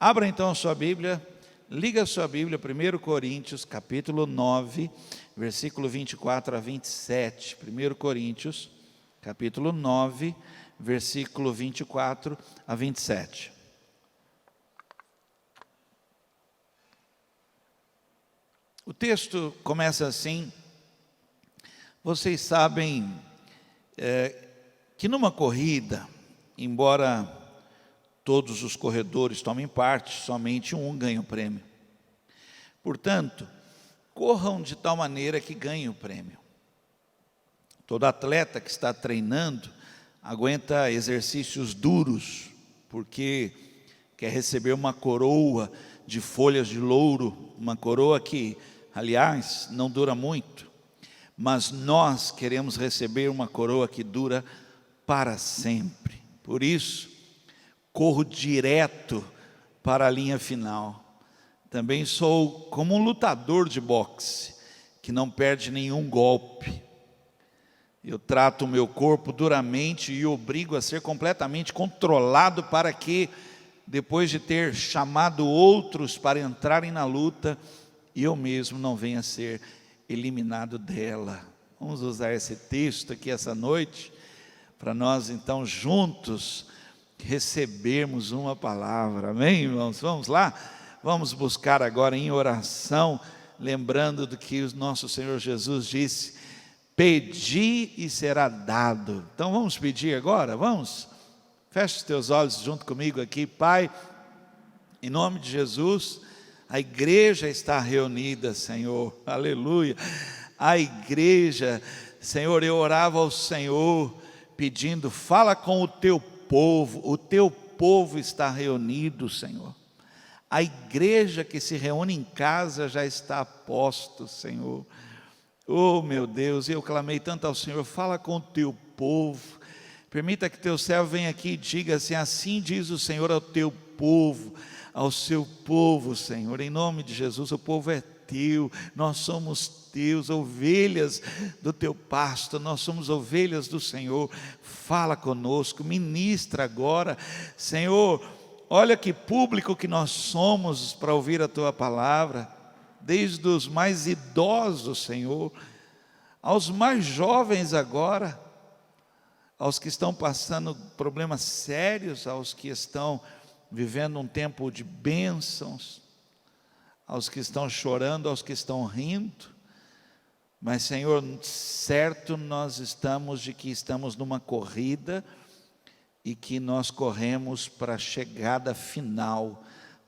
Abra então a sua Bíblia, liga a sua Bíblia, 1 Coríntios, capítulo 9, versículo 24 a 27. 1 Coríntios, capítulo 9, versículo 24 a 27. O texto começa assim: vocês sabem que numa corrida, embora todos os corredores tomem parte, somente um ganha o prêmio. Portanto, corram de tal maneira que ganhem o prêmio. Todo atleta que está treinando aguenta exercícios duros, porque quer receber uma coroa de folhas de louro, uma coroa que, aliás, não dura muito, mas nós queremos receber uma coroa que dura para sempre. Por isso, corro direto para a linha final. Também sou como um lutador de boxe, que não perde nenhum golpe. Eu trato o meu corpo duramente e obrigo a ser completamente controlado para que, depois de ter chamado outros para entrarem na luta, eu mesmo não venha a ser eliminado dela. Vamos usar esse texto aqui essa noite, para nós então juntos recebermos uma palavra, amém, irmãos? Vamos lá? Vamos buscar agora em oração, lembrando do que o nosso Senhor Jesus disse: pedi e será dado. Então vamos pedir agora, vamos? Feche os teus olhos junto comigo aqui. Pai, em nome de Jesus, a igreja está reunida, Senhor, aleluia. A igreja, Senhor, eu orava ao Senhor, pedindo: fala com o teu povo está reunido, Senhor. A igreja que se reúne em casa já está a posto, Senhor. Oh, meu Deus, eu clamei tanto ao Senhor: fala com o teu povo. Permita que teu servo venha aqui e diga assim: assim diz o Senhor ao teu povo, ao seu povo, Senhor. Em nome de Jesus, o povo é teu, nós somos teus, ovelhas do teu pasto, nós somos ovelhas do Senhor. Fala conosco, ministra agora, Senhor. Olha que público que nós somos para ouvir a tua palavra, desde os mais idosos, Senhor, aos mais jovens agora, aos que estão passando problemas sérios, aos que estão vivendo um tempo de bênçãos, aos que estão chorando, aos que estão rindo. Mas, Senhor, certo nós estamos de que estamos numa corrida e que nós corremos para a chegada final,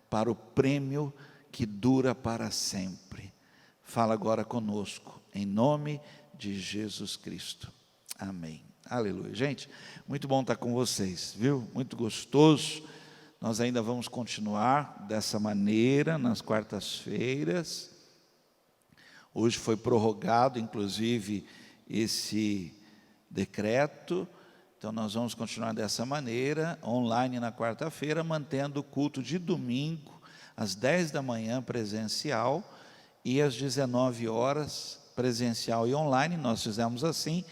para o prêmio que dura para sempre. Fala agora conosco, em nome de Jesus Cristo. Amém. Aleluia. Gente, muito bom estar com vocês, viu? Muito gostoso. Nós ainda vamos continuar dessa maneira nas quartas-feiras. Hoje foi prorrogado, inclusive, esse decreto. Então nós vamos continuar dessa maneira, online na quarta-feira, mantendo o culto de domingo, às 10 da manhã presencial e às 19 horas presencial e online. Nós fizemos assim,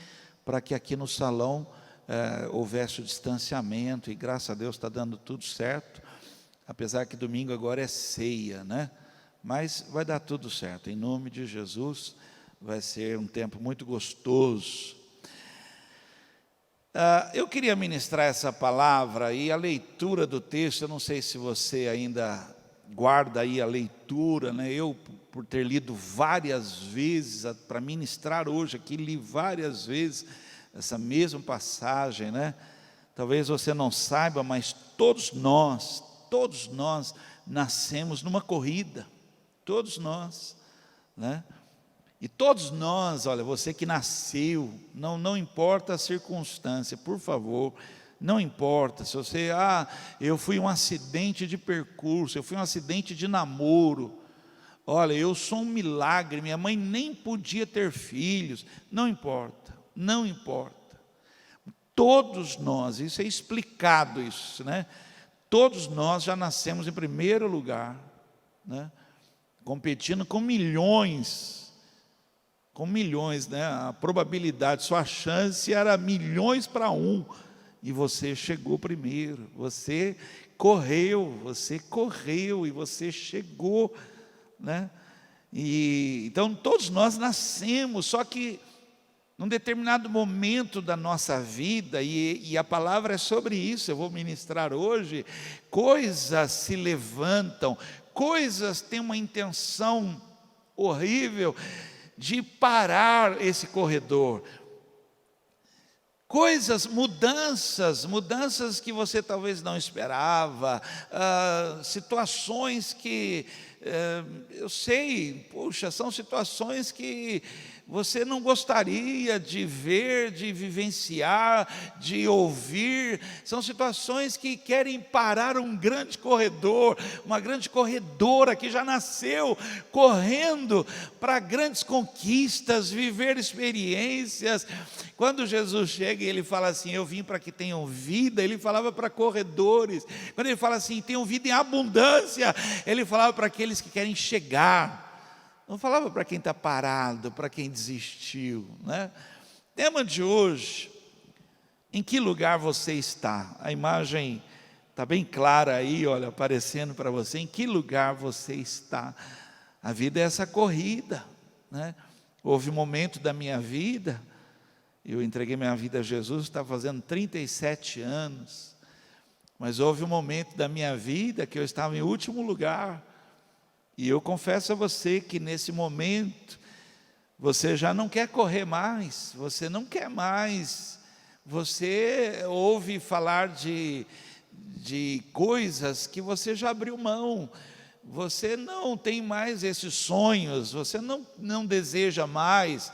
para que aqui no salão houvesse o distanciamento, e graças a Deus está dando tudo certo, apesar que domingo agora é ceia, né? Mas vai dar tudo certo, em nome de Jesus. Vai ser um tempo muito gostoso. Eu queria ministrar essa palavra e a leitura do texto. Eu não sei se você ainda guarda aí a leitura, né? Eu, por ter lido várias vezes, para ministrar hoje aqui, li várias vezes essa mesma passagem, né? Talvez você não saiba, mas todos nós nascemos numa corrida, todos nós, né? E todos nós, olha, você que nasceu, não importa a circunstância, por favor, não importa se você, eu fui um acidente de percurso, eu fui um acidente de namoro, olha, eu sou um milagre, minha mãe nem podia ter filhos, não importa, não importa. Todos nós, isso é explicado isso, né? Todos nós já nascemos em primeiro lugar, né? Competindo com milhões, né? A probabilidade, sua chance era milhões para um, e você chegou primeiro. Você correu e você chegou, né? E então todos nós nascemos, só que num determinado momento da nossa vida, e a palavra é sobre isso, eu vou ministrar hoje, coisas se levantam, coisas têm uma intenção horrível de parar esse corredor. Coisas, mudanças que você talvez não esperava, situações que, eu sei, puxa, são situações que você não gostaria de ver, de vivenciar, de ouvir. São situações que querem parar um grande corredor, uma grande corredora que já nasceu correndo para grandes conquistas, viver experiências. Quando Jesus chega e ele fala assim, eu vim para que tenham vida, ele falava para corredores. Quando ele fala assim, tenham vida em abundância, ele falava para aqueles que querem chegar. Não falava para quem está parado, para quem desistiu, né? Tema de hoje, em que lugar você está? A imagem está bem clara aí, olha, aparecendo para você. Em que lugar você está? A vida é essa corrida, né? Houve um momento da minha vida, eu entreguei minha vida a Jesus, estava fazendo 37 anos, mas houve um momento da minha vida que eu estava em último lugar. E eu confesso a você que nesse momento, você já não quer correr mais, você não quer mais, você ouve falar de coisas que você já abriu mão, você não tem mais esses sonhos, você não deseja mais,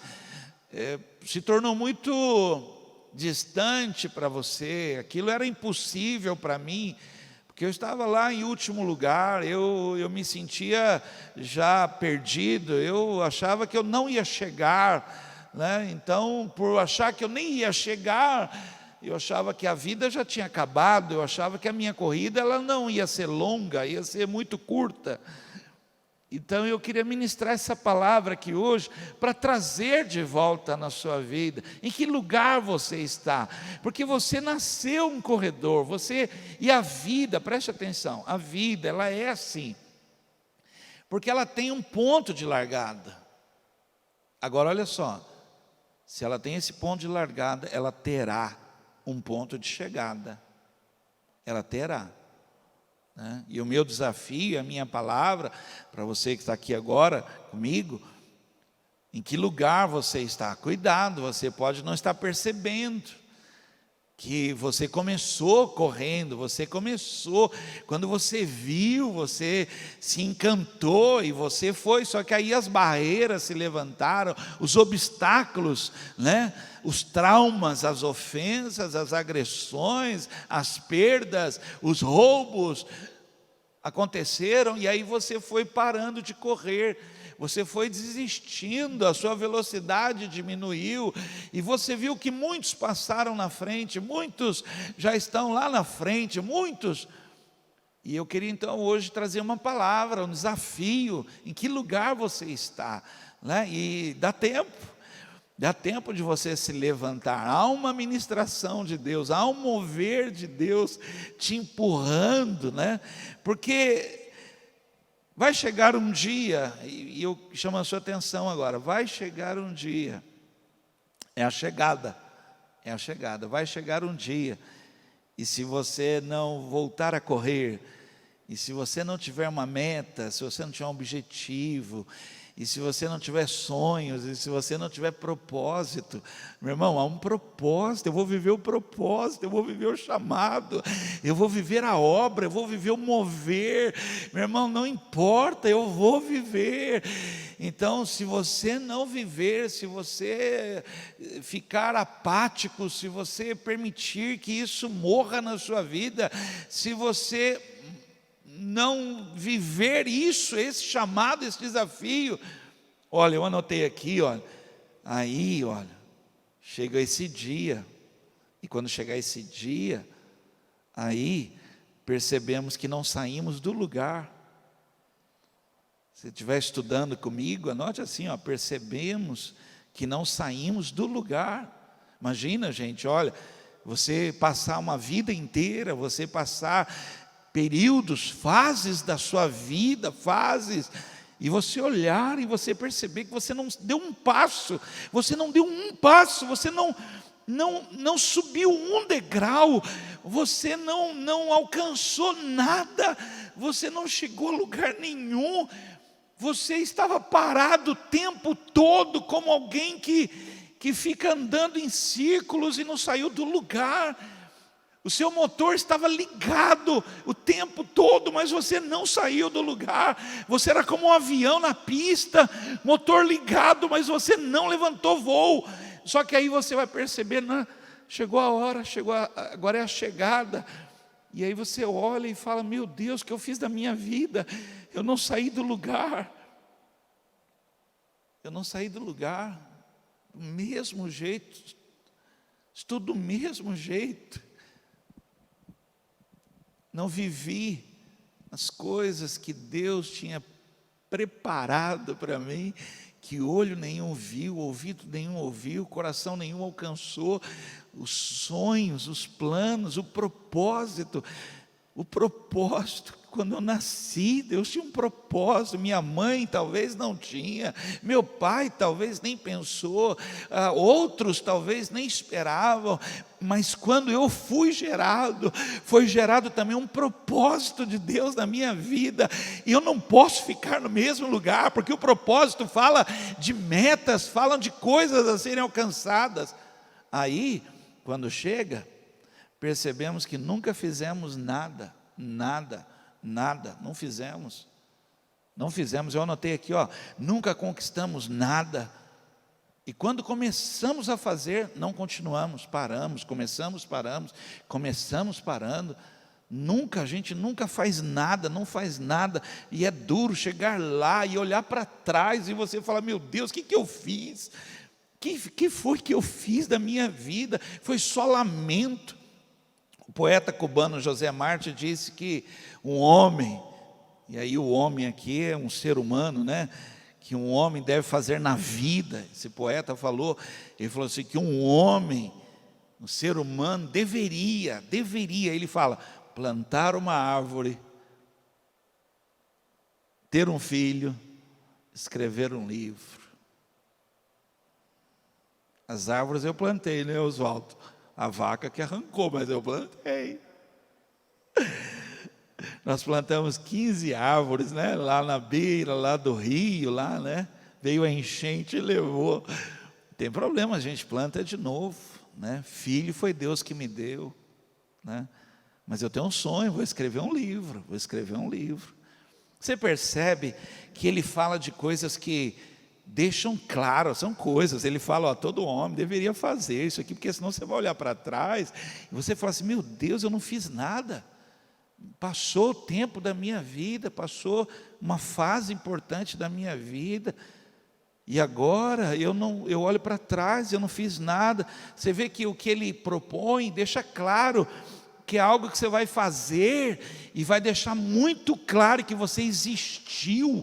se tornou muito distante para você, aquilo era impossível para mim, porque eu estava lá em último lugar, eu me sentia já perdido, eu achava que eu não ia chegar, né? Então, por achar que eu nem ia chegar, eu achava que a vida já tinha acabado, eu achava que a minha corrida ela não ia ser longa, ia ser muito curta. Então eu queria ministrar essa palavra aqui hoje para trazer de volta na sua vida. Em que lugar você está? Porque você nasceu um corredor, e a vida, preste atenção, a vida ela é assim. Porque ela tem um ponto de largada. Agora olha só, se ela tem esse ponto de largada, ela terá um ponto de chegada. Ela terá. E o meu desafio, a minha palavra, para você que está aqui agora comigo, em que lugar você está? Cuidado, você pode não estar percebendo que você começou correndo, você começou, quando você viu, você se encantou e você foi, só que aí as barreiras se levantaram, os obstáculos, né? Os traumas, as ofensas, as agressões, as perdas, os roubos aconteceram e aí você foi parando de correr, você foi desistindo, a sua velocidade diminuiu e você viu que muitos passaram na frente, muitos já estão lá na frente, muitos. E eu queria então hoje trazer uma palavra, um desafio, em que lugar você está, né? E dá tempo de você se levantar, há uma ministração de Deus, há um mover de Deus te empurrando, né? Porque vai chegar um dia, e eu chamo a sua atenção agora, vai chegar um dia, é a chegada, vai chegar um dia, e se você não voltar a correr, e se você não tiver uma meta, se você não tiver um objetivo, e se você não tiver sonhos, e se você não tiver propósito, meu irmão, há um propósito, eu vou viver o propósito, eu vou viver o chamado, eu vou viver a obra, eu vou viver o mover, meu irmão, não importa, eu vou viver. Então, se você não viver, se você ficar apático, se você permitir que isso morra na sua vida, se você não viver isso, esse chamado, esse desafio, olha, eu anotei aqui, olha, aí, olha, chega esse dia, e quando chegar esse dia, aí percebemos que não saímos do lugar. Se estiver estudando comigo, anote assim, ó, percebemos que não saímos do lugar. Imagina, gente, olha, você passar uma vida inteira, você passar períodos, fases da sua vida, e você olhar e você perceber que você não deu um passo, você não subiu um degrau, você não alcançou nada, você não chegou a lugar nenhum, você estava parado o tempo todo como alguém que fica andando em círculos e não saiu do lugar. O seu motor estava ligado o tempo todo, mas você não saiu do lugar. Você era como um avião na pista, motor ligado, mas você não levantou voo. Só que aí você vai perceber, chegou a hora, agora é a chegada. E aí você olha e fala, meu Deus, o que eu fiz da minha vida? Eu não saí do lugar. Eu não saí do lugar. Do mesmo jeito. Estou do mesmo jeito. Não vivi as coisas que Deus tinha preparado para mim, que olho nenhum viu, ouvido nenhum ouviu, coração nenhum alcançou, os sonhos, os planos, o propósito. Quando eu nasci, Deus tinha um propósito. Minha mãe talvez não tinha, meu pai talvez nem pensou, outros talvez nem esperavam, mas quando eu fui gerado, foi gerado também um propósito de Deus na minha vida, e eu não posso ficar no mesmo lugar, porque o propósito fala de metas, fala de coisas a serem alcançadas. Aí, quando chega, percebemos que nunca fizemos nada, não fizemos, eu anotei aqui, nunca conquistamos nada, e quando começamos a fazer, não continuamos, paramos, começamos parando, a gente nunca faz nada, não faz nada, e é duro chegar lá e olhar para trás, e você fala, meu Deus, o que eu fiz? Que foi que eu fiz da minha vida? Foi só lamento. O poeta cubano José Martí disse que um homem, e aí o homem aqui é um ser humano, né? Que um homem deve fazer na vida. Esse poeta ele falou assim, que um homem, um ser humano deveria, ele fala, plantar uma árvore, ter um filho, escrever um livro. As árvores eu plantei, né, Oswaldo? A vaca que arrancou, mas eu plantei. Nós plantamos 15 árvores, né? Lá na beira, lá do rio, lá, né? Veio a enchente e levou. Não tem problema, a gente planta de novo, né? Filho foi Deus que me deu, né? Mas eu tenho um sonho, vou escrever um livro. Você percebe que ele fala de coisas que deixam claro, são coisas, ele fala, todo homem deveria fazer isso aqui, porque senão você vai olhar para trás, e você fala assim, meu Deus, eu não fiz nada, passou o tempo da minha vida, passou uma fase importante da minha vida, e agora eu olho para trás, eu não fiz nada. Você vê que o que ele propõe, deixa claro, que é algo que você vai fazer, e vai deixar muito claro que você existiu,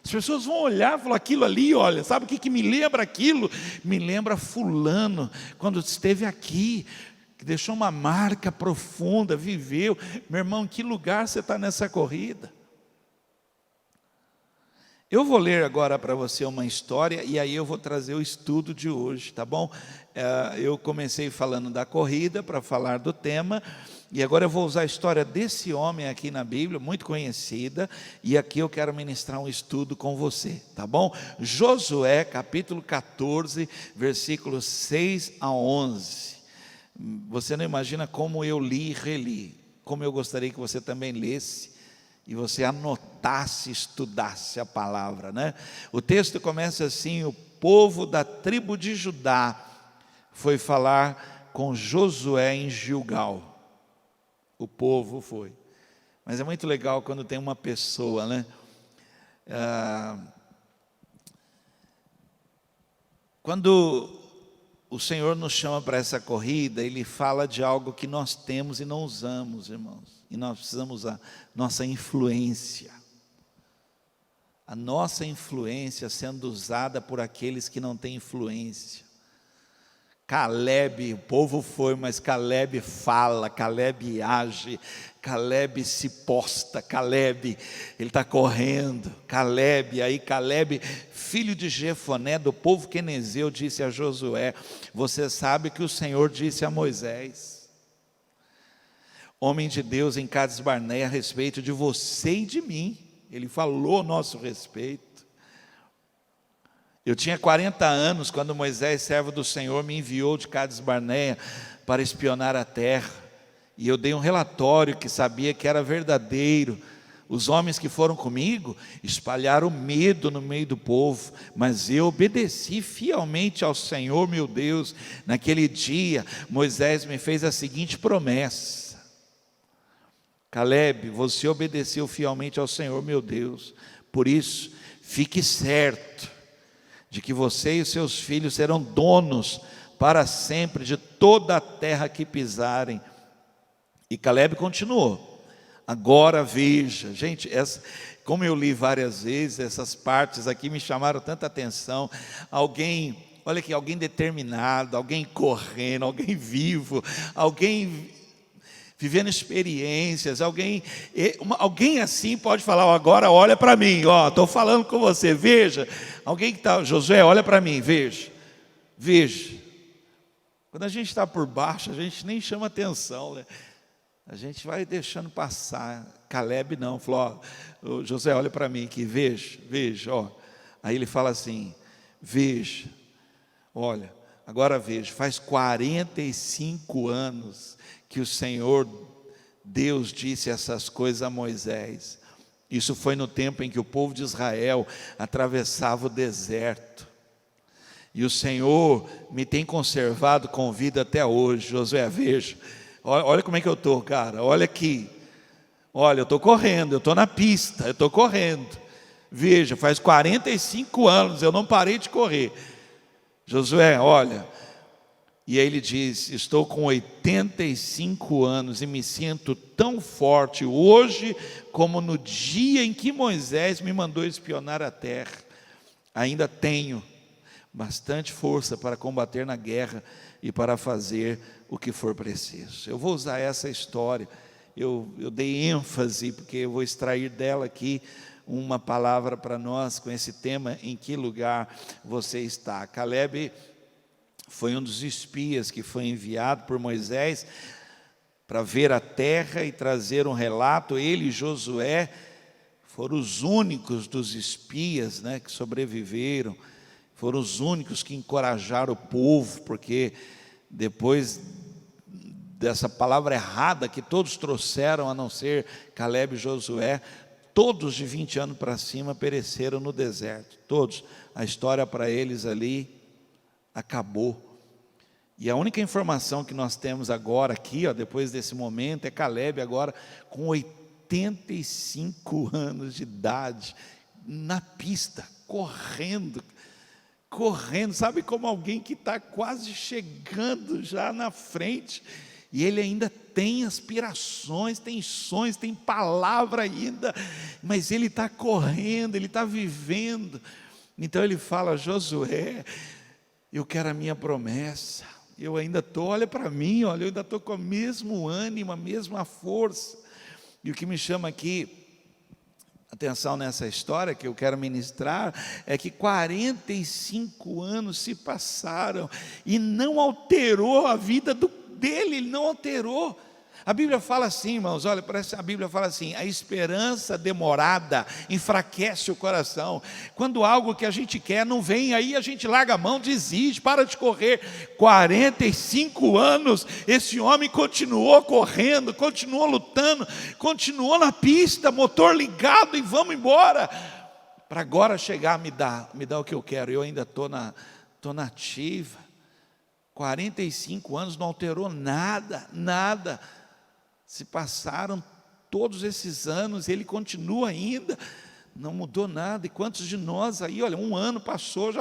As pessoas vão olhar e falar, aquilo ali, olha, sabe o que me lembra aquilo? Me lembra fulano, quando esteve aqui, que deixou uma marca profunda, viveu. Meu irmão, em que lugar você está nessa corrida? Eu vou ler agora para você uma história, e aí eu vou trazer o estudo de hoje, tá bom? Eu comecei falando da corrida, para falar do tema, e agora eu vou usar a história desse homem aqui na Bíblia, muito conhecida, e aqui eu quero ministrar um estudo com você, tá bom? Josué, capítulo 14, versículos 6 a 11. Você não imagina como eu li e reli, como eu gostaria que você também lesse, e você anotasse, estudasse a palavra, né? O texto começa assim: o povo da tribo de Judá foi falar com Josué em Gilgal. O povo foi. Mas é muito legal quando tem uma pessoa, né? Quando o Senhor nos chama para essa corrida, Ele fala de algo que nós temos e não usamos, irmãos. E nós precisamos usar nossa influência. A nossa influência sendo usada por aqueles que não têm influência. Caleb, o povo foi, mas Caleb fala, Caleb age, Caleb se posta, Caleb, ele está correndo, Caleb, aí Caleb, filho de Jefoné, do povo quenezeu, disse a Josué: você sabe que o Senhor disse a Moisés, homem de Deus em Cades Barneia, a respeito de você e de mim, ele falou a nosso respeito. Eu tinha 40 anos quando Moisés, servo do Senhor, me enviou de Cades Barneia para espionar a terra. E eu dei um relatório que sabia que era verdadeiro. Os homens que foram comigo espalharam medo no meio do povo, mas eu obedeci fielmente ao Senhor meu Deus. Naquele dia, Moisés me fez a seguinte promessa: Caleb, você obedeceu fielmente ao Senhor meu Deus, por isso, fique certo de que você e os seus filhos serão donos para sempre de toda a terra que pisarem. E Caleb continuou: agora veja, gente, como eu li várias vezes, essas partes aqui me chamaram tanta atenção. Alguém, olha aqui, alguém determinado, alguém correndo, alguém vivo, alguém vivendo experiências, alguém assim pode falar: ó, agora olha para mim, ó, estou falando com você, veja. Alguém que está, Josué, olha para mim, veja, veja. Quando a gente está por baixo, a gente nem chama atenção, né? A gente vai deixando passar. Caleb não, falou: ó, Josué, olha para mim aqui, veja, veja, ó. Aí ele fala assim: veja, olha, agora veja, faz 45 anos que o Senhor Deus disse essas coisas a Moisés. Isso foi no tempo em que o povo de Israel atravessava o deserto. E o Senhor me tem conservado com vida até hoje. Josué, veja, olha como é que eu estou, cara, olha aqui. Olha, eu estou correndo, eu estou na pista, eu estou correndo. Veja, faz 45 anos, eu não parei de correr. Josué, olha. E aí ele diz: estou com 85 anos e me sinto tão forte hoje como no dia em que Moisés me mandou espionar a terra. Ainda tenho bastante força para combater na guerra e para fazer o que for preciso. Eu vou usar essa história, eu dei ênfase, porque eu vou extrair dela aqui uma palavra para nós com esse tema: em que lugar você está. Caleb foi um dos espias que foi enviado por Moisés para ver a terra e trazer um relato. Ele e Josué foram os únicos dos espias, né, que sobreviveram, foram os únicos que encorajaram o povo, porque depois dessa palavra errada que todos trouxeram, a não ser Caleb e Josué, todos de 20 anos para cima pereceram no deserto, todos. A história para eles ali acabou. E a única informação que nós temos agora aqui, ó, depois desse momento, é Caleb agora com 85 anos de idade, na pista, correndo, sabe, como alguém que está quase chegando já na frente, e ele ainda tem aspirações, tem sonhos, tem palavra ainda, mas ele está correndo, ele está vivendo. Então ele fala: Josué, eu quero a minha promessa. Eu ainda estou, olha para mim, olha, eu ainda estou com o mesmo ânimo, a mesma força. E o que me chama aqui atenção nessa história que eu quero ministrar é que 45 anos se passaram e não alterou a vida dele, ele não alterou. A Bíblia fala assim, irmãos, olha, parece a Bíblia fala assim: a esperança demorada enfraquece o coração. Quando algo que a gente quer não vem, aí a gente larga a mão, desiste, para de correr. 45 anos, esse homem continuou correndo, continuou lutando, continuou na pista, motor ligado, e vamos embora, para agora chegar, me dá o que eu quero. Eu ainda estou na ativa. 45 anos não alterou nada. Se passaram todos esses anos, ele continua ainda, não mudou nada. E quantos de nós aí, olha, um ano passou,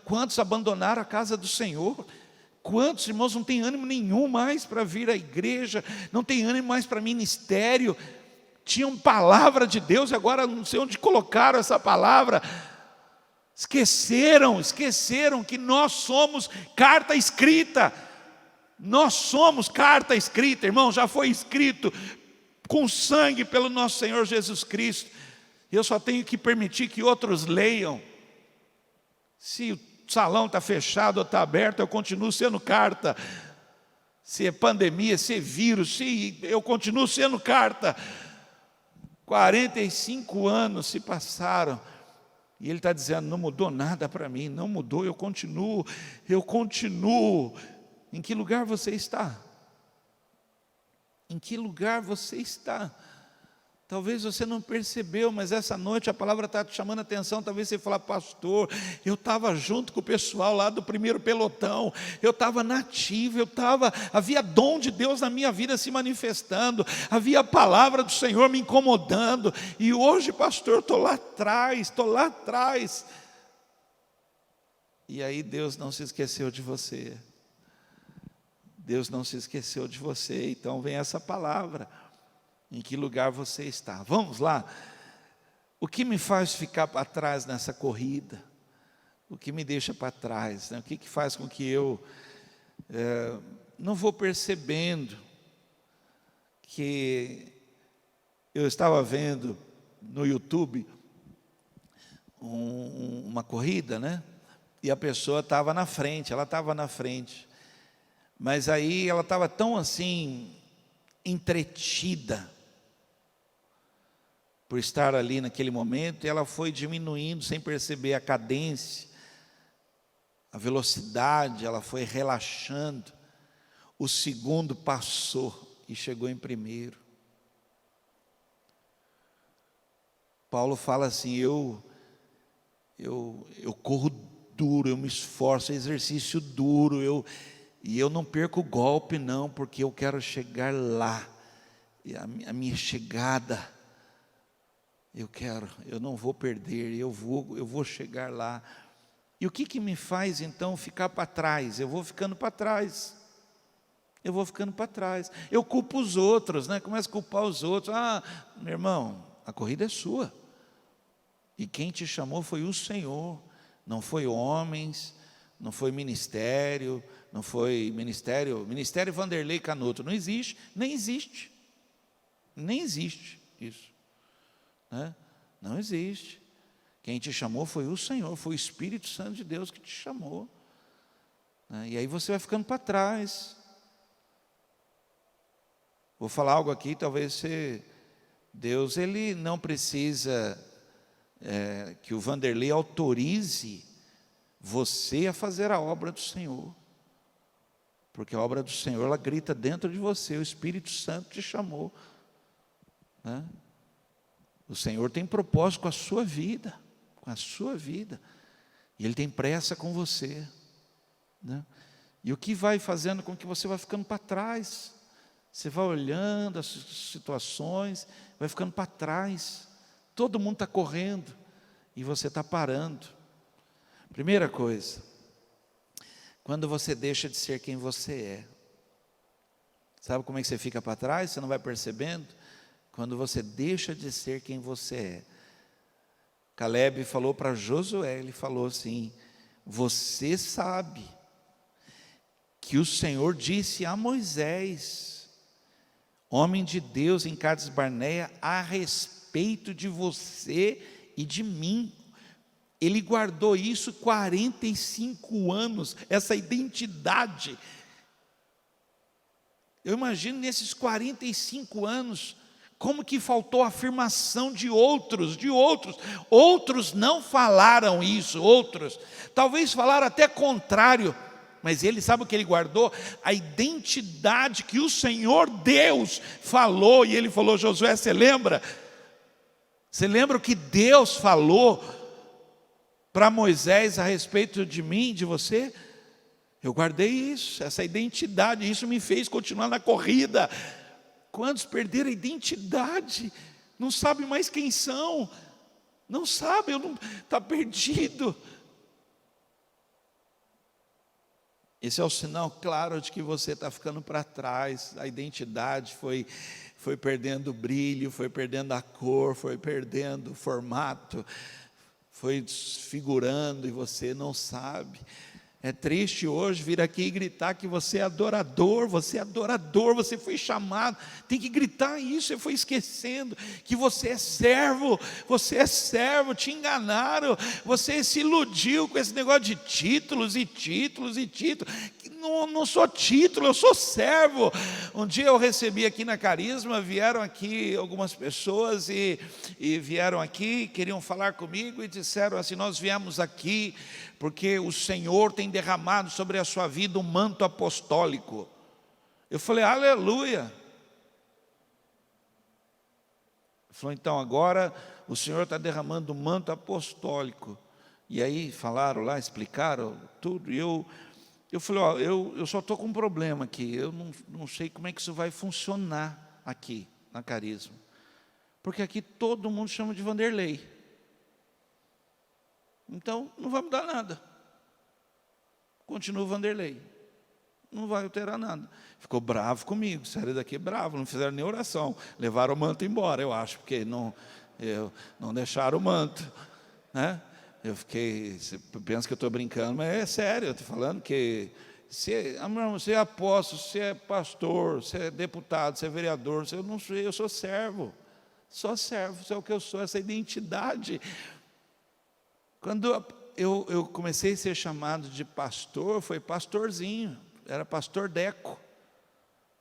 quantos abandonaram a casa do Senhor? Quantos irmãos não têm ânimo nenhum mais para vir à igreja, não tem ânimo mais para ministério? Tinham palavra de Deus, agora não sei onde colocaram essa palavra. Esqueceram que nós somos carta escrita. Nós somos carta escrita, irmão, já foi escrito com sangue pelo nosso Senhor Jesus Cristo. Eu só tenho que permitir que outros leiam. Se o salão está fechado ou está aberto, eu continuo sendo carta. Se é pandemia, se é vírus, se eu continuo sendo carta. 45 anos se passaram. E ele está dizendo, não mudou nada para mim, não mudou, eu continuo. Em que lugar você está? Em que lugar você está? Talvez você não percebeu, mas essa noite a palavra está te chamando a atenção. Talvez você fale, pastor, eu estava junto com o pessoal lá do primeiro pelotão, eu estava nativo, havia dom de Deus na minha vida se manifestando, havia a palavra do Senhor me incomodando, e hoje, pastor, estou lá atrás. E aí Deus não se esqueceu de você. Deus não se esqueceu de você, então vem essa palavra. Em que lugar você está? Vamos lá. O que me faz ficar para trás nessa corrida? O que me deixa para trás? Né? O que faz com que eu não vou percebendo que eu estava vendo no YouTube uma corrida, né? E a pessoa estava na frente, ela estava na frente. Mas aí ela estava tão assim, entretida, por estar ali naquele momento, e ela foi diminuindo sem perceber a cadência, a velocidade, ela foi relaxando. O segundo passou e chegou em primeiro. Paulo fala assim, eu corro duro, eu me esforço, é exercício duro, e eu não perco o golpe não, porque eu quero chegar lá, e a minha chegada, eu não vou perder, eu vou chegar lá. E o que me faz então ficar para trás? Eu vou ficando para trás, eu culpo os outros, né? Começo a culpar os outros. Meu irmão, a corrida é sua, e quem te chamou foi o Senhor, não foi homens, não foi ministério, Ministério Vanderlei Canuto, não existe, nem existe isso. Não existe. Quem te chamou foi o Senhor, foi o Espírito Santo de Deus que te chamou. E aí você vai ficando para trás. Vou falar algo aqui, talvez Deus ele não precisa que o Vanderlei autorize você a fazer a obra do Senhor, porque a obra do Senhor ela grita dentro de você, o Espírito Santo te chamou, né? O Senhor tem propósito com a sua vida, e Ele tem pressa com você, né? E o que vai fazendo com que você vá ficando para trás? Você vai olhando as situações, vai ficando para trás. Todo mundo está correndo e você está parando. Primeira coisa, quando você deixa de ser quem você é. Sabe como é que você fica para trás? Você não vai percebendo? Quando você deixa de ser quem você é. Caleb falou para Josué, ele falou assim, você sabe que o Senhor disse a Moisés, homem de Deus em Cades Barneia, a respeito de você e de mim. Ele guardou isso 45 anos, essa identidade. Eu imagino nesses 45 anos, como que faltou a afirmação de outros, outros não falaram isso, talvez falaram até contrário, mas ele sabe o que ele guardou? A identidade que o Senhor Deus falou, e ele falou, Josué, você lembra? Você lembra o que Deus falou para Moisés a respeito de mim, de você? Eu guardei isso, essa identidade, isso me fez continuar na corrida. Quantos perderam a identidade? Não sabem mais quem são, não sabem, está perdido. Esse é o sinal claro de que você está ficando para trás. A identidade foi perdendo o brilho, foi perdendo a cor, foi perdendo o formato, foi desfigurando e você não sabe. É triste hoje vir aqui e gritar que você é adorador, você foi chamado, tem que gritar isso, você foi esquecendo que você é servo, te enganaram, você se iludiu com esse negócio de títulos e títulos e títulos. Não sou título, eu sou servo. Um dia eu recebi aqui na Carisma, vieram aqui algumas pessoas e vieram aqui, queriam falar comigo e disseram assim: nós viemos aqui porque o Senhor tem derramado sobre a sua vida um manto apostólico. Eu falei: aleluia. Ele falou: então agora o Senhor está derramando um manto apostólico. E aí falaram lá, explicaram tudo, e eu falei: ó, eu só estou com um problema aqui, eu não sei como é que isso vai funcionar aqui na Carisma, porque aqui todo mundo chama de Vanderlei, então não vai mudar nada, continua Vanderlei, não vai alterar nada. Ficou bravo comigo, saíram daqui bravo, não fizeram nem oração, levaram o manto embora, eu acho, porque não deixaram o manto, né? Eu fiquei, você pensa que eu estou brincando, mas é sério, eu estou falando que você é apóstolo, você é pastor, você é deputado, você é vereador, eu não sei, eu sou servo, isso é o que eu sou, essa identidade. Quando eu comecei a ser chamado de pastor, foi pastorzinho, era pastor Deco,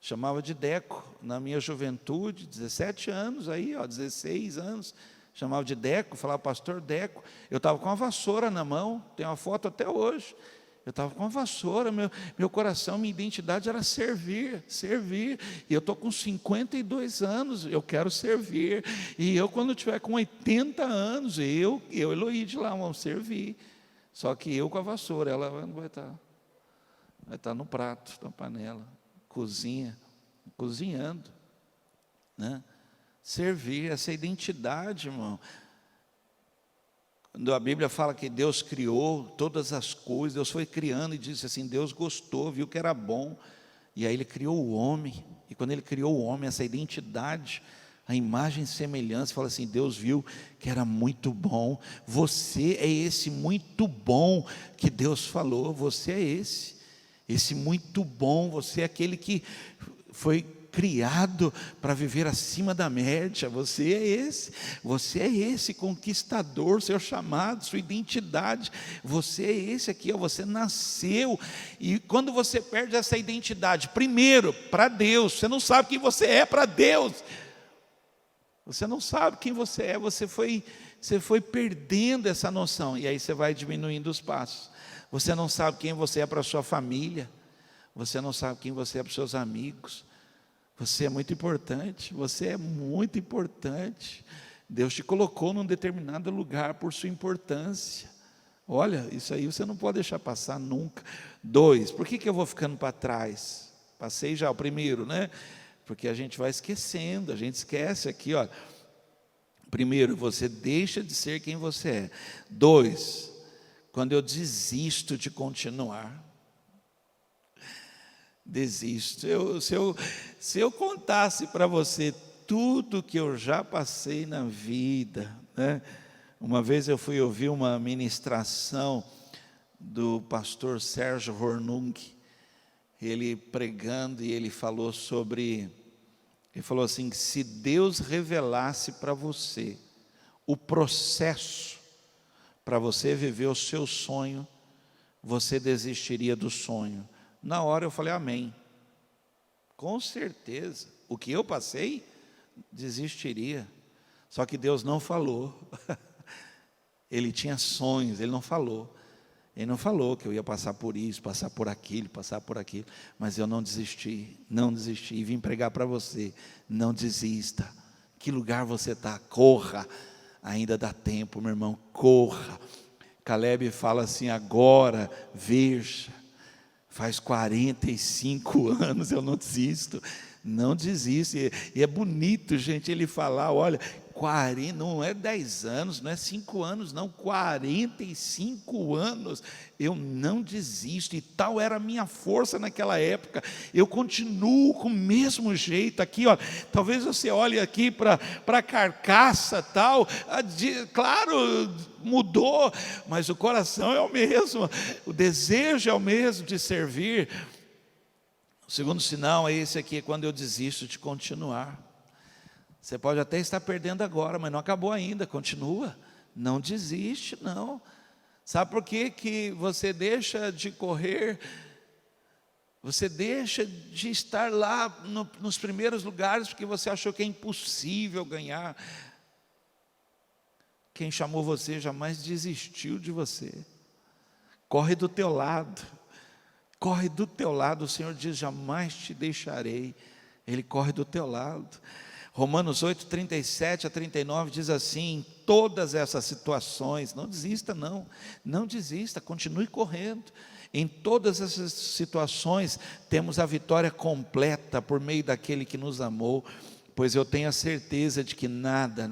chamava de Deco, na minha juventude, 17 anos, aí, 16 anos, chamava de Deco, falava pastor Deco. Eu estava com uma vassoura na mão, tem uma foto até hoje. Eu estava com uma vassoura, meu coração, minha identidade era servir. E eu estou com 52 anos, eu quero servir. E eu, quando tiver com 80 anos, eu Eloíde lá, vamos servir. Só que eu com a vassoura, ela não vai estar no prato, na panela, cozinhando, né? Servir, essa identidade, irmão. Quando a Bíblia fala que Deus criou todas as coisas, Deus foi criando e disse assim, Deus gostou, viu que era bom, e aí Ele criou o homem, e quando Ele criou o homem, essa identidade, a imagem e semelhança, fala assim, Deus viu que era muito bom, você é esse muito bom que Deus falou, você é esse muito bom, você é aquele que foi criado para viver acima da média, você é esse conquistador, seu chamado, sua identidade, você é esse aqui, você nasceu, e quando você perde essa identidade, primeiro, para Deus, você não sabe quem você é para Deus, você não sabe quem você é, você foi perdendo essa noção, e aí você vai diminuindo os passos, você não sabe quem você é para a sua família, você não sabe quem você é para os seus amigos, você é muito importante, Deus te colocou num determinado lugar por sua importância, olha, isso aí você não pode deixar passar nunca. 2, por que eu vou ficando para trás? Passei já o primeiro, né? Porque a gente vai esquecendo, a gente esquece aqui, ó. Primeiro, você deixa de ser quem você é. 2, quando eu desisto de continuar, desisto. Se eu contasse para você tudo que eu já passei na vida, né? Uma vez eu fui ouvir uma ministração do pastor Sérgio Hornung, ele pregando, e ele falou assim, se Deus revelasse para você o processo para você viver o seu sonho, você desistiria do sonho. Na hora eu falei, amém, com certeza, o que eu passei, desistiria, só que Deus não falou, Ele tinha sonhos, Ele não falou que eu ia passar por isso, passar por aquilo, mas eu não desisti, e vim pregar para você, não desista, que lugar você está, corra, ainda dá tempo, meu irmão, corra. Caleb fala assim, agora, veja, faz 45 anos eu não desisto, Não desiste. E é bonito, gente, ele falar, olha, 40, não é 10 anos, não é 5 anos, não, 45 anos, eu não desisto, e tal era a minha força naquela época, eu continuo com o mesmo jeito aqui, ó. Talvez você olhe aqui para a carcaça, tal, claro, mudou, mas o coração é o mesmo, o desejo é o mesmo de servir. O segundo sinal é esse aqui, quando eu desisto de continuar. Você pode até estar perdendo agora, mas não acabou ainda, continua. Não desiste, não. Sabe por que que você deixa de correr? Você deixa de estar lá nos primeiros lugares, porque você achou que é impossível ganhar. Quem chamou você jamais desistiu de você. Corre do teu lado. Corre do teu lado. O Senhor diz, jamais te deixarei. Ele corre do teu lado. Romanos 8, 37 a 39 diz assim, em todas essas situações, não desista não, não desista, continue correndo. Em todas essas situações, temos a vitória completa por meio daquele que nos amou, pois eu tenho a certeza de que nada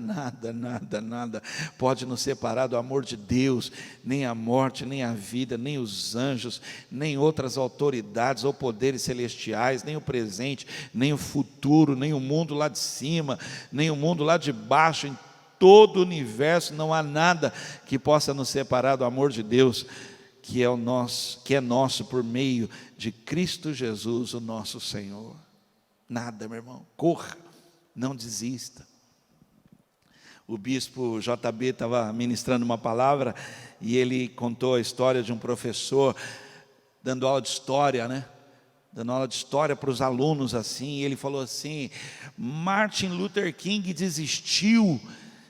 pode nos separar do amor de Deus, nem a morte, nem a vida, nem os anjos, nem outras autoridades ou poderes celestiais, nem o presente, nem o futuro, nem o mundo lá de cima, nem o mundo lá de baixo. Em todo o universo não há nada que possa nos separar do amor de Deus, que é nosso por meio de Cristo Jesus, o nosso Senhor. Nada, meu irmão, corra. Não desista. O bispo JB estava ministrando uma palavra e ele contou a história de um professor dando aula de história, né? Dando aula de história para os alunos assim, e ele falou assim, Martin Luther King desistiu,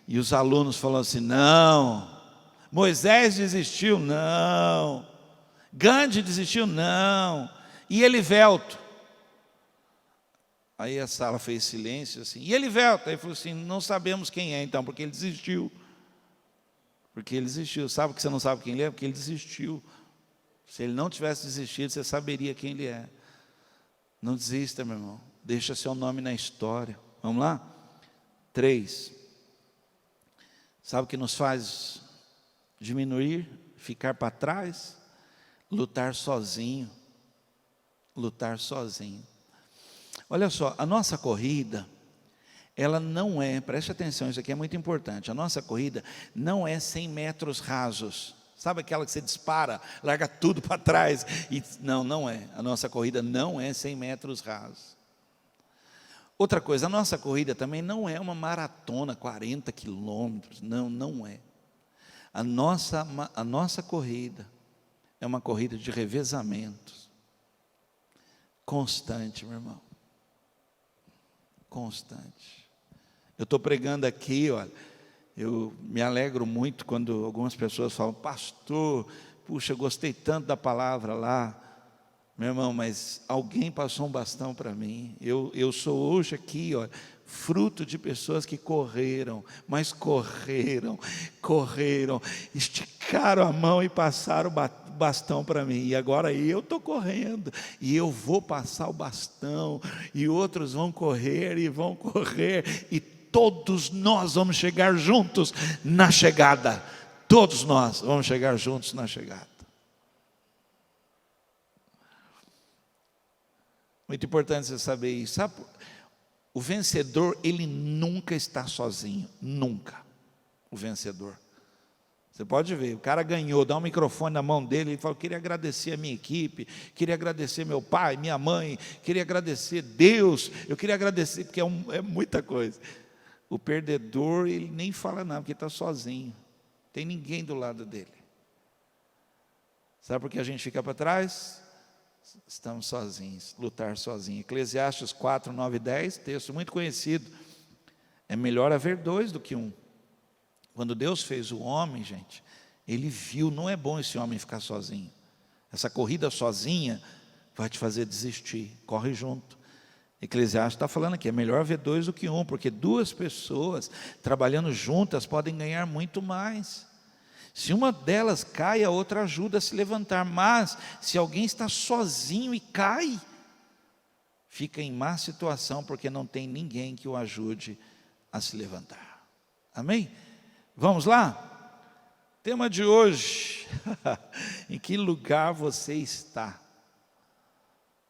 e os alunos falaram assim, não. Moisés desistiu, não. Gandhi desistiu, não. E Elivelto? Aí a sala fez silêncio assim, e Elivelto? Aí falou assim, não sabemos quem é então, porque ele desistiu. Porque ele desistiu. Sabe que você não sabe quem ele é? Porque ele desistiu. Se ele não tivesse desistido, você saberia quem ele é. Não desista, meu irmão. Deixa seu nome na história. Vamos lá? 3. Sabe o que nos faz diminuir, ficar para trás? Lutar sozinho. Lutar sozinho. Olha só, a nossa corrida, ela não é, preste atenção, isso aqui é muito importante, a nossa corrida não é 100 metros rasos, sabe aquela que você dispara, larga tudo para trás, não é, a nossa corrida não é 100 metros rasos. Outra coisa, a nossa corrida também não é uma maratona, 40 quilômetros, não é. A nossa corrida é uma corrida de revezamentos, constante, meu irmão. Constante. Eu estou pregando aqui, olha, eu me alegro muito quando algumas pessoas falam, pastor, puxa, gostei tanto da palavra lá, meu irmão, mas alguém passou um bastão para mim. Eu sou hoje aqui, olha, fruto de pessoas que correram, mas correram, esticaram a mão e passaram o bastão para mim, e agora eu estou correndo, e eu vou passar o bastão, e outros vão correr, e todos nós vamos chegar juntos na chegada, todos nós vamos chegar juntos na chegada. Muito importante você saber isso, sabe? O vencedor, ele nunca está sozinho, nunca, o vencedor. Você pode ver, o cara ganhou, dá um microfone na mão dele, ele fala, queria agradecer a minha equipe, queria agradecer meu pai, minha mãe, queria agradecer Deus, eu queria agradecer, porque é muita coisa. O perdedor, ele nem fala nada, porque está sozinho, tem ninguém do lado dele. Sabe por que a gente fica para trás? Estamos sozinhos, lutar sozinho. Eclesiastes 4, 9 e 10, texto muito conhecido. É melhor haver 2 do que 1. Quando Deus fez o homem, gente, Ele viu, não é bom esse homem ficar sozinho. Essa corrida sozinha vai te fazer desistir, corre junto. Eclesiastes está falando aqui, é melhor haver 2 do que 1, porque 2 pessoas trabalhando juntas podem ganhar muito mais. Se uma delas cai, a outra ajuda a se levantar, mas se alguém está sozinho e cai, fica em má situação porque não tem ninguém que o ajude a se levantar. Amém? Vamos lá? Tema de hoje, em que lugar você está?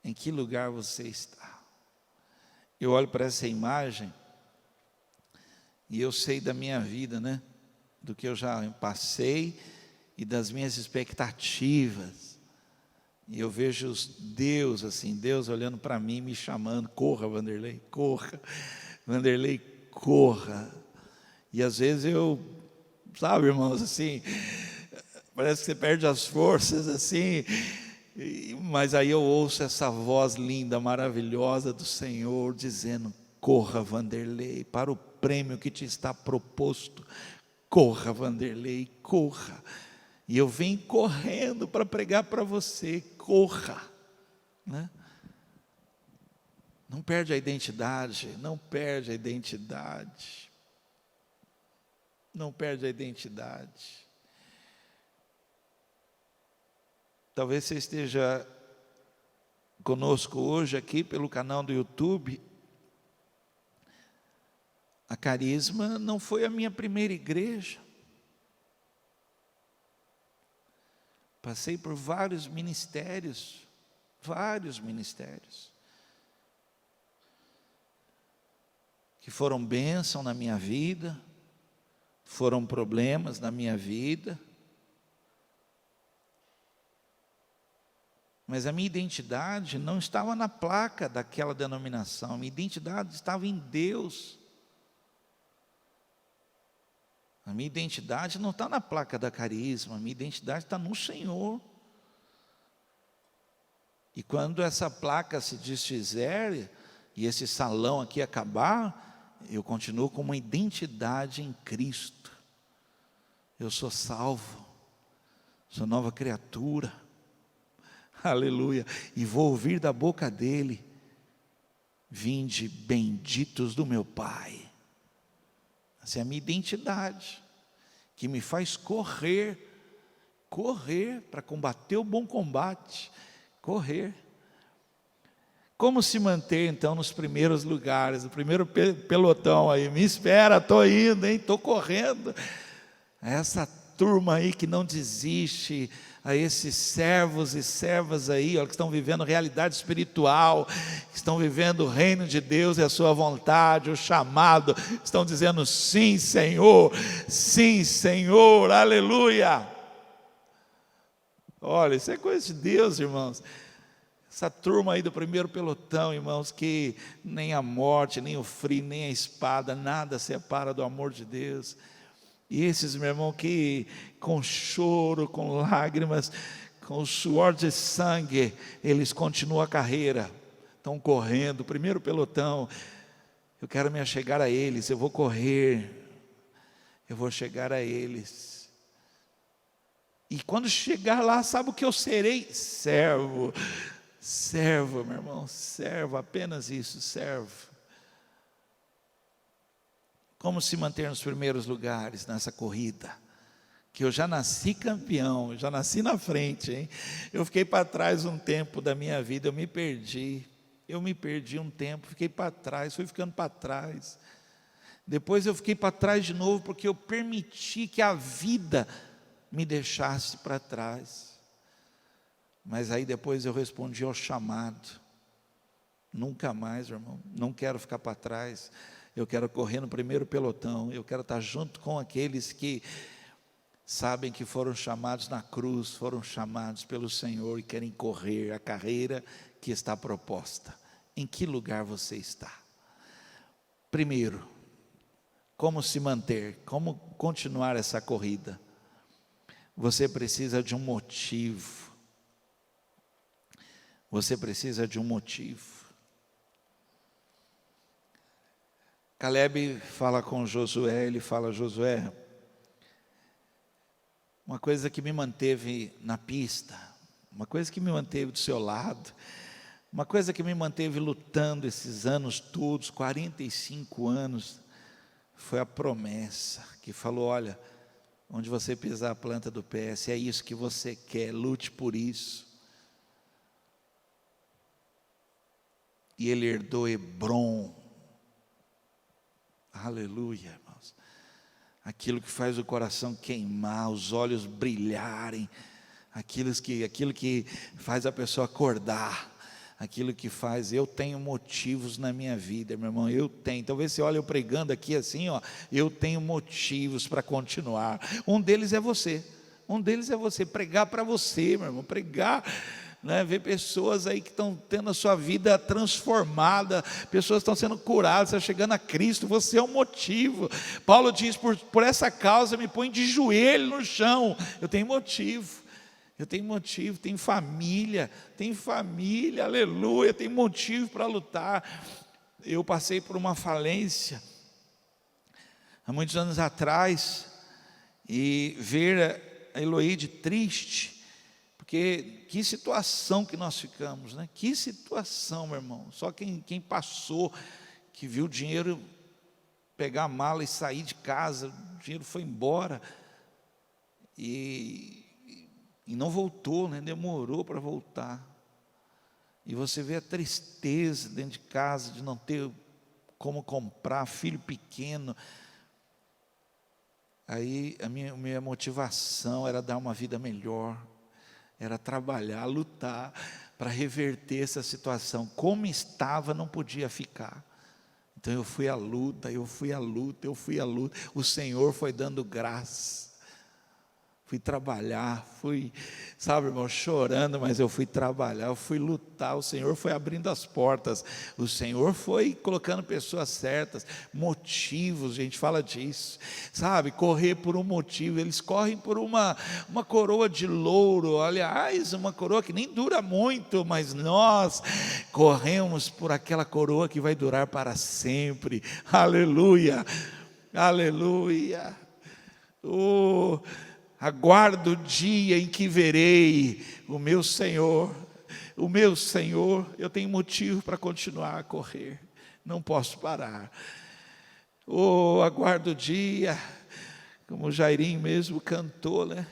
Em que lugar você está? Eu olho para essa imagem e eu sei da minha vida, né? Do que eu já passei e das minhas expectativas. E eu vejo Deus assim, Deus olhando para mim, me chamando: corra, Wanderlei, corra, Wanderlei, corra. E às vezes eu, sabe, irmãos, assim, parece que você perde as forças, assim, mas aí eu ouço essa voz linda, maravilhosa do Senhor, dizendo: corra, Wanderlei, para o prêmio que te está proposto. Corra, Wanderlei, corra. E eu venho correndo para pregar para você: corra, né? Não perde a identidade, não perde a identidade. Não perde a identidade. Talvez você esteja conosco hoje aqui pelo canal do YouTube. A Carisma não foi a minha primeira igreja. Passei por vários ministérios, que foram bênção na minha vida, foram problemas na minha vida, mas a minha identidade não estava na placa daquela denominação, a minha identidade estava em Deus. A minha identidade não está na placa da Carisma, a minha identidade está no Senhor. E quando essa placa se desfizer, e esse salão aqui acabar, eu continuo com uma identidade em Cristo. Eu sou salvo, sou nova criatura, aleluia, e vou ouvir da boca dele: vinde benditos do meu Pai. Essa é a minha identidade, que me faz correr para combater o bom combate, correr. Como se manter então nos primeiros lugares, no primeiro pelotão aí? Me espera, estou indo, hein? Estou correndo. Essa turma aí que não desiste, a esses servos e servas aí, ó, que estão vivendo realidade espiritual, que estão vivendo o reino de Deus e a sua vontade, o chamado, estão dizendo: sim, Senhor, aleluia. Olha, isso é coisa de Deus, irmãos. Essa turma aí do primeiro pelotão, irmãos, que nem a morte, nem o frio, nem a espada, nada separa do amor de Deus. E esses, meu irmão, que com choro, com lágrimas, com o suor de sangue, eles continuam a carreira, estão correndo, primeiro pelotão. Eu quero me achegar a eles, eu vou correr, eu vou chegar a eles. E quando chegar lá, sabe o que eu serei? Servo, meu irmão, servo, apenas isso, servo. Como se manter nos primeiros lugares nessa corrida? Que eu já nasci campeão, eu já nasci na frente, hein? Eu fiquei para trás um tempo da minha vida, eu me perdi um tempo, fiquei para trás, fui ficando para trás. Depois eu fiquei para trás de novo, porque eu permiti que a vida me deixasse para trás. Mas aí depois eu respondi ao chamado. Nunca mais, irmão, não quero ficar para trás. Eu quero correr no primeiro pelotão, eu quero estar junto com aqueles que sabem que foram chamados na cruz, foram chamados pelo Senhor e querem correr a carreira que está proposta. Em que lugar você está? Primeiro, como se manter, como continuar essa corrida? Você precisa de um motivo. Você precisa de um motivo. Caleb fala com Josué, ele fala: Josué, uma coisa que me manteve na pista, uma coisa que me manteve do seu lado, uma coisa que me manteve lutando esses anos todos, 45 anos, foi a promessa que falou: olha, onde você pisar a planta do pé, se é isso que você quer, lute por isso. e ele herdou Hebrom. Aleluia, irmãos. Aquilo que faz o coração queimar, os olhos brilharem, aquilo que faz a pessoa acordar, aquilo que faz, eu tenho motivos na minha vida, meu irmão, eu tenho. Talvez você olhe eu pregando aqui assim, ó, eu tenho motivos para continuar. Um deles é você, pregar para você, meu irmão, pregar, né? Ver pessoas aí que estão tendo a sua vida transformada, pessoas estão sendo curadas, estão chegando a Cristo, você é um motivo. Paulo diz, por essa causa me põe de joelho no chão. Eu tenho motivo, tenho família, aleluia, tenho motivo para lutar. Eu passei por uma falência há muitos anos atrás, e ver a Eloíde triste, porque que situação que nós ficamos, né? Que situação, meu irmão. Só quem passou, que viu o dinheiro pegar a mala e sair de casa, o dinheiro foi embora, e não voltou, né? Demorou para voltar. E você vê a tristeza dentro de casa, de não ter como comprar, filho pequeno. Aí a minha motivação era dar uma vida melhor, era trabalhar, lutar para reverter essa situação. Como estava, não podia ficar. Então eu fui à luta. O Senhor foi dando graça. Fui trabalhar, sabe, irmão, chorando, mas eu fui trabalhar, eu fui lutar. O Senhor foi abrindo as portas, o Senhor foi colocando pessoas certas, motivos, a gente fala disso, sabe, correr por um motivo. Eles correm por uma coroa de louro, aliás, uma coroa que nem dura muito, mas nós corremos por aquela coroa que vai durar para sempre. Aleluia, aleluia. Aguardo o dia em que verei o meu Senhor. Eu tenho motivo para continuar a correr, não posso parar. Aguardo o dia, como o Jairinho mesmo cantou, né?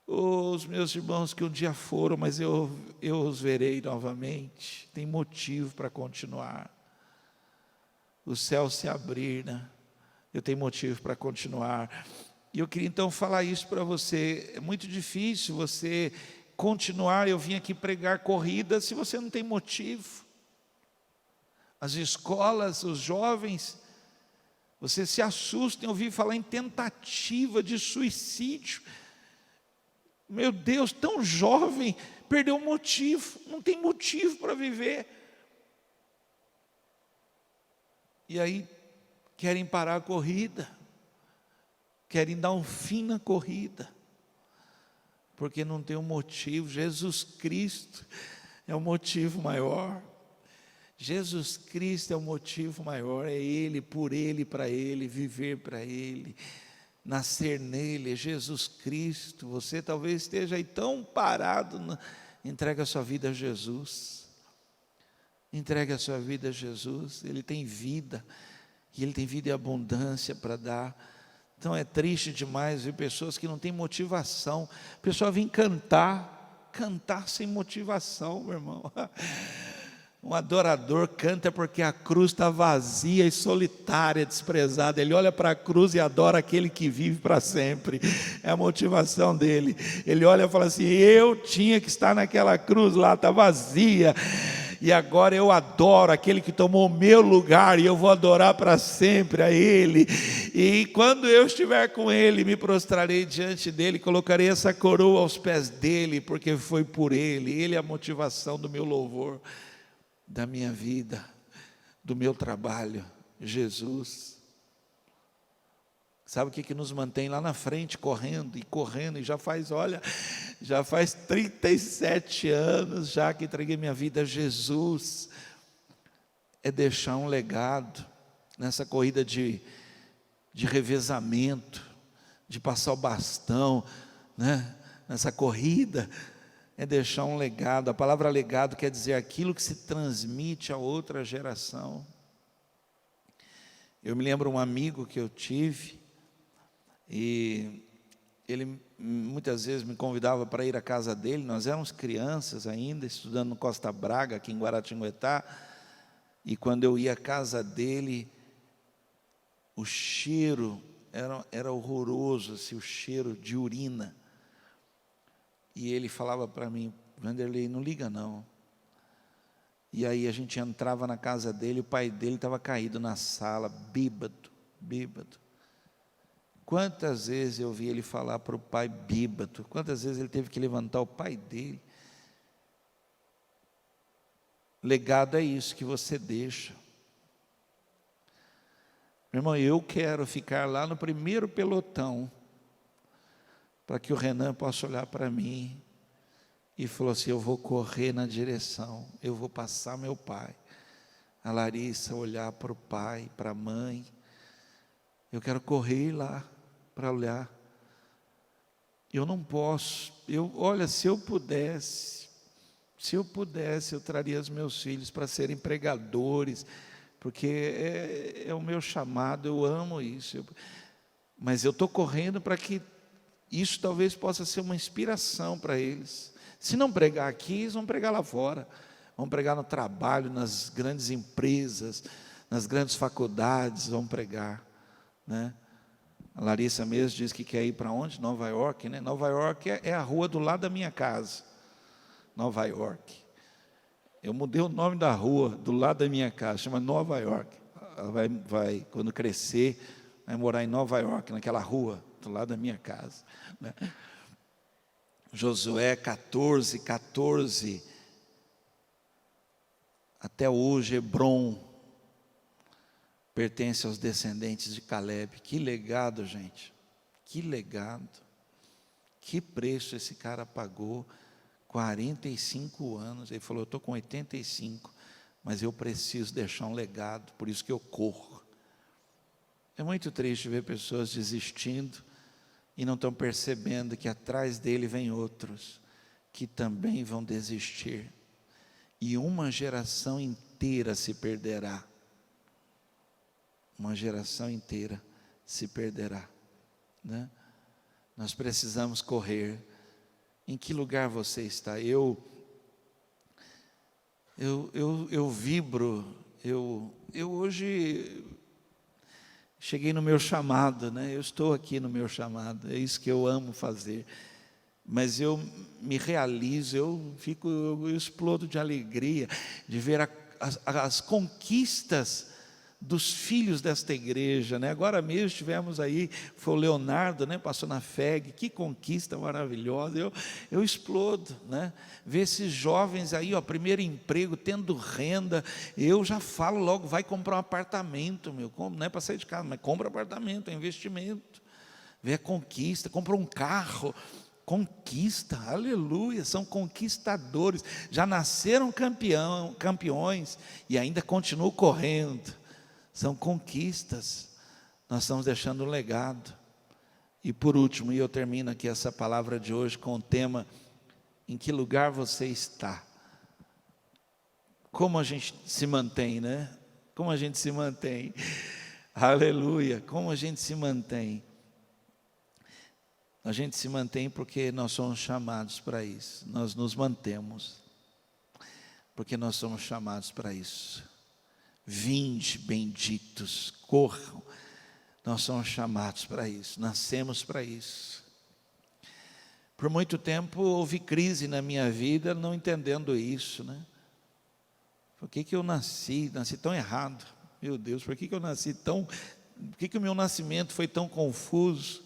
Os meus irmãos que um dia foram, mas eu os verei novamente. Tem motivo para continuar. O céu se abrir, né? Eu tenho motivo para continuar. E eu queria então falar isso para você. É muito difícil você continuar. Eu vim aqui pregar corrida se você não tem motivo. As escolas, os jovens, você se assusta em ouvir falar em tentativa de suicídio. Meu Deus, tão jovem, perdeu o motivo, não tem motivo para viver. E aí querem parar a corrida, querem dar um fim na corrida, porque não tem um motivo. Jesus Cristo é o motivo maior. Jesus Cristo é o motivo maior, é Ele, por Ele, para Ele, viver para Ele, nascer nele, é Jesus Cristo. Você talvez esteja aí tão parado, entrega a sua vida a Jesus, entrega a sua vida a Jesus. Ele tem vida, e Ele tem vida e abundância para dar. Então é triste demais ver pessoas que não têm motivação. A pessoa vem cantar sem motivação, meu irmão. Um adorador canta porque a cruz está vazia e solitária, desprezada. Ele olha para a cruz e adora aquele que vive para sempre. É a motivação dele. Ele olha e fala assim: eu tinha que estar naquela cruz lá, está vazia, e agora eu adoro aquele que tomou o meu lugar, e eu vou adorar para sempre a Ele. E quando eu estiver com Ele, me prostrarei diante dEle, colocarei essa coroa aos pés dEle, porque foi por Ele. Ele é a motivação do meu louvor, da minha vida, do meu trabalho. Jesus. Sabe o que nos mantém lá na frente, correndo, e já faz 37 anos já que entreguei minha vida a Jesus. É deixar um legado nessa corrida de revezamento, de passar o bastão, né? Nessa corrida, é deixar um legado. A palavra legado quer dizer aquilo que se transmite a outra geração. Eu me lembro um amigo que eu tive, e ele muitas vezes me convidava para ir à casa dele. Nós éramos crianças ainda, estudando no Costa Braga, aqui em Guaratinguetá. E quando eu ia à casa dele, o cheiro era horroroso, assim, o cheiro de urina. E ele falava para mim: Vanderlei, não liga não. E aí a gente entrava na casa dele, o pai dele estava caído na sala, bêbado, bêbado. Quantas vezes eu vi ele falar para o pai bêbado, quantas vezes ele teve que levantar o pai dele. Legado é isso que você deixa. Meu irmão, eu quero ficar lá no primeiro pelotão, para que o Renan possa olhar para mim e falar assim: eu vou correr na direção, eu vou passar meu pai. A Larissa olhar para o pai, para a mãe. Eu quero correr lá para olhar. Eu não posso. Olha, se eu pudesse, eu traria os meus filhos para serem pregadores, porque é o meu chamado, eu amo isso. Mas eu estou correndo para que isso talvez possa ser uma inspiração para eles. Se não pregar aqui, eles vão pregar lá fora. Vão pregar no trabalho, nas grandes empresas, nas grandes faculdades, vão pregar, né? A Larissa mesmo diz que quer ir para onde? Nova York, né? Nova York é a rua do lado da minha casa. Nova York. Eu mudei o nome da rua do lado da minha casa, chama Nova York. Ela vai quando crescer, vai morar em Nova York, naquela rua do lado da minha casa, né? Josué 14, até hoje Hebrom pertence aos descendentes de Caleb. Que legado, gente, que legado, que preço esse cara pagou. 45 anos, ele falou: eu estou com 85, mas eu preciso deixar um legado, por isso que eu corro. É muito triste ver pessoas desistindo e não estão percebendo que atrás dele vem outros que também vão desistir, e uma geração inteira se perderá. Uma geração inteira se perderá, né? Nós precisamos correr. Em que lugar você está? Eu vibro. Eu hoje cheguei no meu chamado, né? Eu estou aqui no meu chamado. É isso que eu amo fazer. Mas eu me realizo, eu explodo de alegria de ver as conquistas dos filhos desta igreja, né? Agora mesmo tivemos aí, foi o Leonardo, né? Passou na FEG, que conquista maravilhosa. Eu explodo, né? Ver esses jovens aí, ó, primeiro emprego, tendo renda. Eu já falo logo: vai comprar um apartamento, meu. Não é para sair de casa, mas compra um apartamento, é investimento. Ver a conquista, compra um carro. Conquista, aleluia, são conquistadores, já nasceram campeões e ainda continuam correndo. São conquistas, nós estamos deixando um legado. E por último, e eu termino aqui essa palavra de hoje com o tema: em que lugar você está? Como a gente se mantém, né? Como a gente se mantém? Aleluia, como a gente se mantém? A gente se mantém porque nós somos chamados para isso. Nós nos mantemos porque nós somos chamados para isso. Vinde, benditos, corram. Nós somos chamados para isso, nascemos para isso. Por muito tempo houve crise na minha vida, não entendendo isso, né? Por que eu nasci tão errado? Meu Deus, por que eu nasci tão... Por que o meu nascimento foi tão confuso?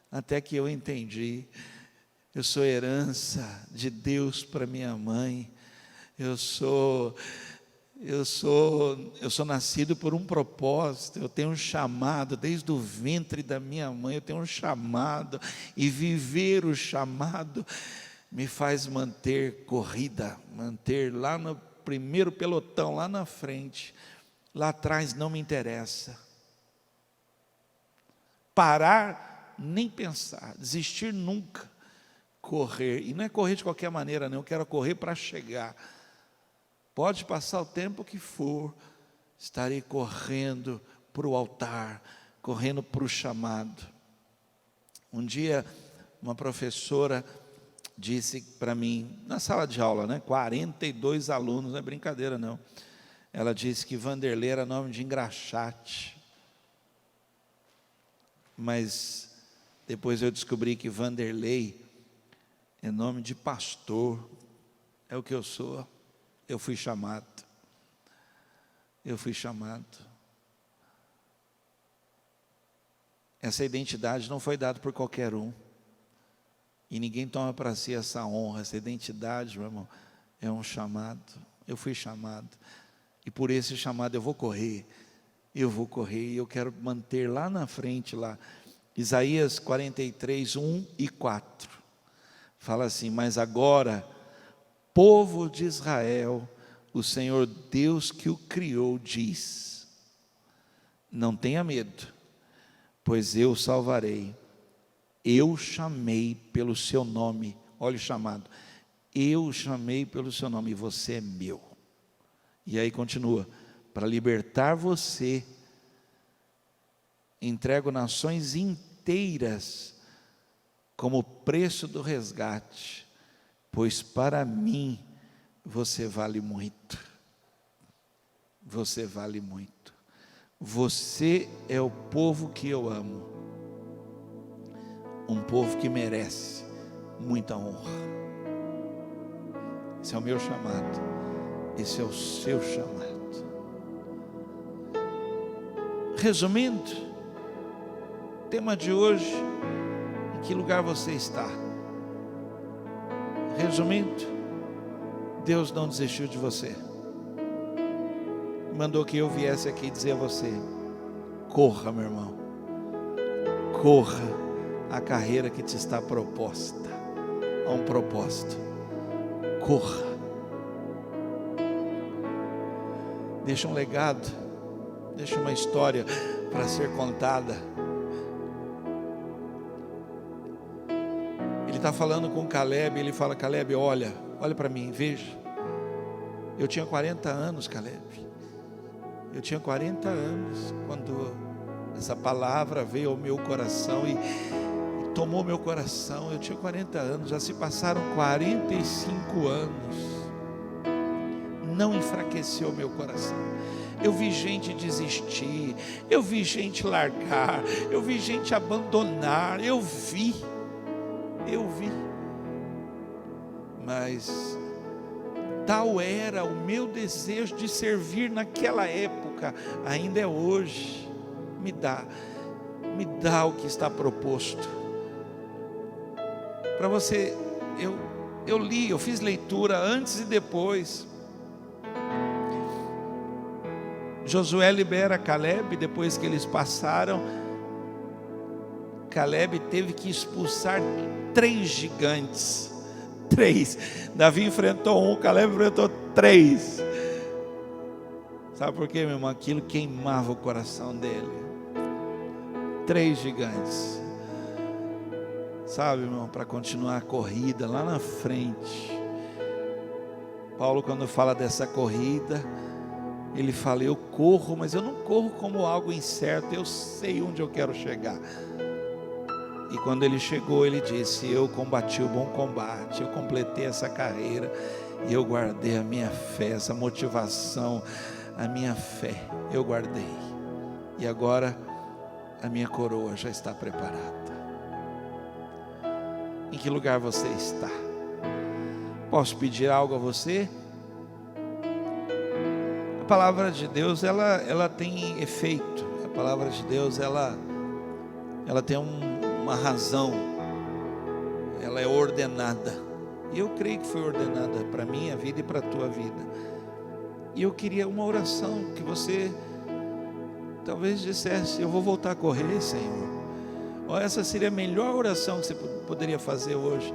Até que eu entendi: eu sou herança de Deus para minha mãe. Eu sou nascido por um propósito, eu tenho um chamado, desde o ventre da minha mãe eu tenho um chamado, e viver o chamado me faz manter corrida, manter lá no primeiro pelotão, lá na frente. Lá atrás não me interessa. Parar, nem pensar, desistir nunca. Correr, e não é correr de qualquer maneira, não, eu quero correr para chegar. Pode passar o tempo que for, estarei correndo para o altar, correndo para o chamado. Um dia, uma professora disse para mim, na sala de aula, né, 42 alunos, não é brincadeira não. Ela disse que Vanderlei era nome de engraxate. Mas depois eu descobri que Vanderlei é nome de pastor. É o que eu sou. Eu fui chamado. Eu fui chamado. Essa identidade não foi dada por qualquer um. E ninguém toma para si essa honra. Essa identidade, meu irmão, é um chamado. Eu fui chamado. E por esse chamado eu vou correr. Eu vou correr. E eu quero manter lá na frente, lá. Isaías 43, 1 e 4. Fala assim: mas agora, povo de Israel, o Senhor Deus que o criou diz: não tenha medo, pois eu o salvarei. Eu chamei pelo seu nome. Olha o chamado. Eu chamei pelo seu nome e você é meu. E aí continua: para libertar você, entrego nações inteiras como preço do resgate, pois para mim você vale muito. Você vale muito. Você é o povo que eu amo. Um povo que merece muita honra. Esse é o meu chamado. Esse é o seu chamado. Resumindo, o tema de hoje: em que lugar você está? Resumindo, Deus não desistiu de você. Mandou que eu viesse aqui dizer a você: corra, meu irmão, corra a carreira que te está proposta. Há um propósito. Corra. Deixa um legado, deixa uma história para ser contada. Ele está falando com Caleb, ele fala: Caleb, olha para mim, veja. Eu tinha 40 anos, Caleb. Eu tinha 40 anos quando essa palavra veio ao meu coração e tomou meu coração. Eu tinha 40 anos, já se passaram 45 anos. Não enfraqueceu meu coração. Eu vi gente desistir, eu vi gente largar, eu vi gente abandonar, eu vi. Mas tal era o meu desejo de servir naquela época, ainda é hoje. Me dá o que está proposto. Para você, eu li, eu fiz leitura antes e depois. Josué libera Caleb, depois que eles passaram. Caleb teve que expulsar 3 gigantes. 3. Davi enfrentou 1, Caleb enfrentou 3. Sabe por quê, meu irmão? Aquilo queimava o coração dele. 3 gigantes. Sabe, irmão, para continuar a corrida lá na frente. Paulo, quando fala dessa corrida, ele fala: eu corro, mas eu não corro como algo incerto, eu sei onde eu quero chegar. E quando ele chegou, ele disse: eu combati o bom combate, eu completei essa carreira, e eu guardei a minha fé, essa motivação, a minha fé, eu guardei. E agora a minha coroa já está preparada. Em que lugar você está? Posso pedir algo a você? A palavra de Deus, ela tem efeito. A palavra de Deus, ela tem uma razão. Ela é ordenada. E eu creio que foi ordenada para a minha vida e para a tua vida. E eu queria uma oração que você talvez dissesse: eu vou voltar a correr, Senhor. Ou essa seria a melhor oração que você poderia fazer hoje.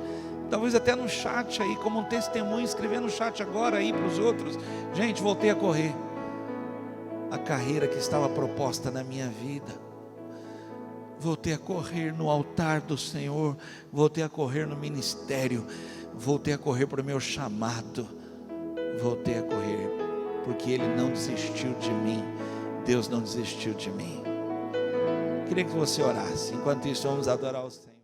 Talvez até no chat aí, como um testemunho, escrever no chat agora aí para os outros: gente, voltei a correr a carreira que estava proposta na minha vida. Voltei a correr no altar do Senhor. Voltei a correr no ministério. Voltei a correr para o meu chamado. Voltei a correr porque Ele não desistiu de mim. Deus não desistiu de mim. Queria que você orasse. Enquanto isso, vamos adorar o Senhor.